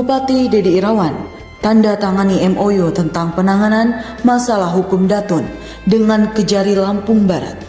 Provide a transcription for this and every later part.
Bupati Dedi Irawan tanda tangani MOU tentang penanganan masalah hukum Datun dengan Kejari Lampung Barat.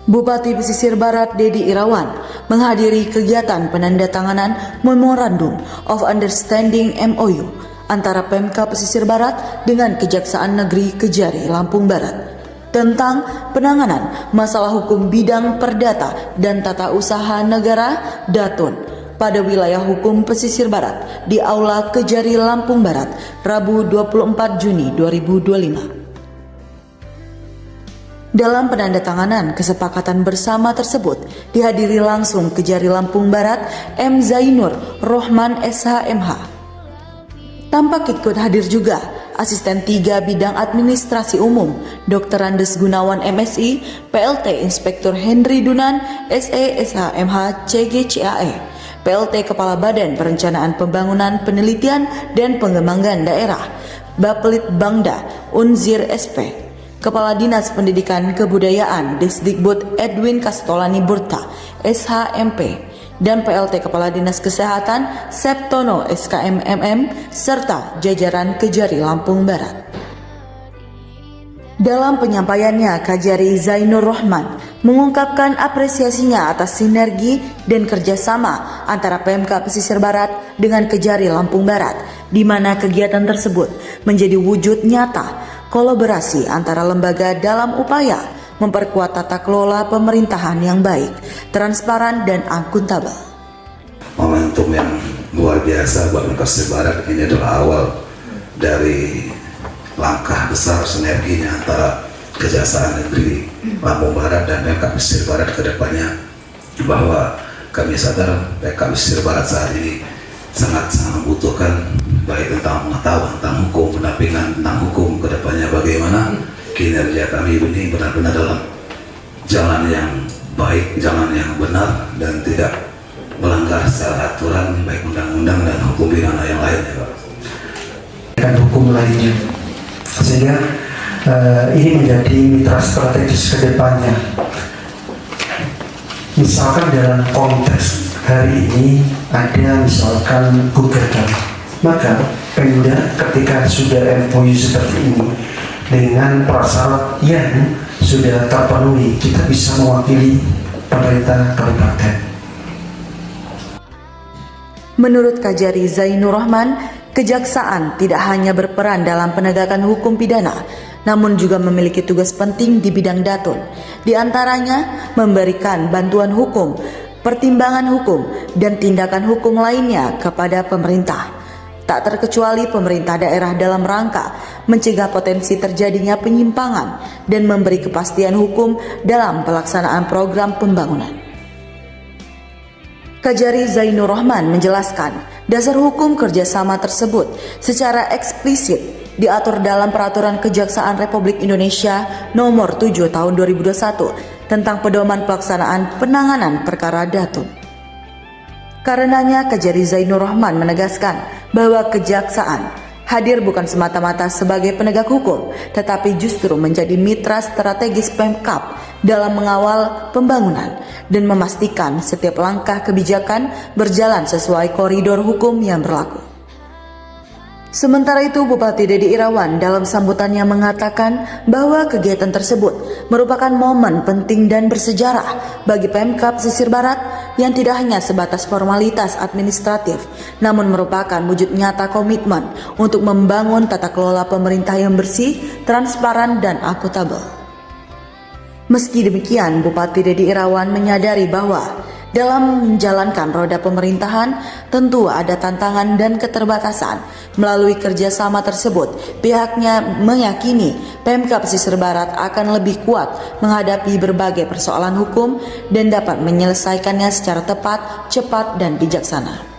Bupati Pesisir Barat Dedi Irawan menghadiri kegiatan penandatanganan Memorandum of Understanding MOU antara Pemkab Pesisir Barat dengan Kejaksaan Negeri Kejari Lampung Barat tentang penanganan masalah hukum bidang perdata dan tata usaha negara Datun pada wilayah hukum Pesisir Barat di Aula Kejari Lampung Barat, Rabu 24 Juni 2025. Dalam penandatanganan kesepakatan bersama tersebut dihadiri langsung Kejari Lampung Barat M. Zainur Rohman SHMH. Tampak ikut hadir juga Asisten 3 Bidang Administrasi Umum Dr. Andes Gunawan MSI, PLT Inspektur Henry Dunan SE SHMH CGCAE, PLT Kepala Badan Perencanaan Pembangunan Penelitian dan Pengembangan Daerah Baplit Bangda Unzir SP, Kepala Dinas Pendidikan Kebudayaan Disdikbud Edwin Kastolani Burta SHMP, dan PLT Kepala Dinas Kesehatan Septono SKMMM serta jajaran Kejari Lampung Barat. Dalam penyampaiannya, Kajari Zainur Rohman mengungkapkan apresiasinya atas sinergi dan kerjasama antara PMK Pesisir Barat dengan Kejari Lampung Barat, di mana kegiatan tersebut menjadi wujud nyata kolaborasi antara lembaga dalam upaya memperkuat tata kelola pemerintahan yang baik, transparan, dan akuntabel. Momentum yang luar biasa buat Pesisir Barat ini adalah awal dari langkah besar sinerginya antara Kejaksaan Negeri Lampung Barat dan PMK Pesisir Barat ke depannya, bahwa kami sadar PMK Pesisir Barat saat ini sangat membutuhkan baik tentang pengetahuan tentang hukum, pendampingan tentang hukum ke depannya, bagaimana kinerja kami ini benar-benar dalam jalan yang baik, jalan yang benar, dan tidak melanggar secara aturan baik undang-undang dan hukum pidana yang lainnya, Pak. Dan hukum lainnya, sehingga ini menjadi mitra strategis ke depannya. Misalkan dalam konteks hari ini ada misalkan gugatan, maka Pemda ketika sudah MOU seperti ini dengan prasyarat yang sudah terpenuhi, kita bisa mewakili pemerintah kabupaten. Menurut Kajari Zainur Rohman, kejaksaan tidak hanya berperan dalam penegakan hukum pidana, namun juga memiliki tugas penting di bidang Datun, di antaranya memberikan bantuan hukum, pertimbangan hukum, dan tindakan hukum lainnya kepada pemerintah. Tak terkecuali pemerintah daerah dalam rangka mencegah potensi terjadinya penyimpangan dan memberi kepastian hukum dalam pelaksanaan program pembangunan. Kajari Zainur Rohman menjelaskan dasar hukum kerjasama tersebut secara eksplisit diatur dalam Peraturan Kejaksaan Republik Indonesia Nomor 7 Tahun 2021 tentang pedoman pelaksanaan penanganan perkara Datun. Karenanya, Kajari Zainur Rohman menegaskan bahwa kejaksaan hadir bukan semata-mata sebagai penegak hukum, tetapi justru menjadi mitra strategis Pemkab dalam mengawal pembangunan dan memastikan setiap langkah kebijakan berjalan sesuai koridor hukum yang berlaku. Sementara itu, Bupati Dedi Irawan dalam sambutannya mengatakan bahwa kegiatan tersebut merupakan momen penting dan bersejarah bagi Pemkab Pesisir Barat yang tidak hanya sebatas formalitas administratif, namun merupakan wujud nyata komitmen untuk membangun tata kelola pemerintah yang bersih, transparan, dan akuntabel. Meski demikian, Bupati Dedi Irawan menyadari bahwa dalam menjalankan roda pemerintahan tentu ada tantangan dan keterbatasan. Melalui kerjasama tersebut, pihaknya meyakini Pemkab Pesisir Barat akan lebih kuat menghadapi berbagai persoalan hukum dan dapat menyelesaikannya secara tepat, cepat, dan bijaksana.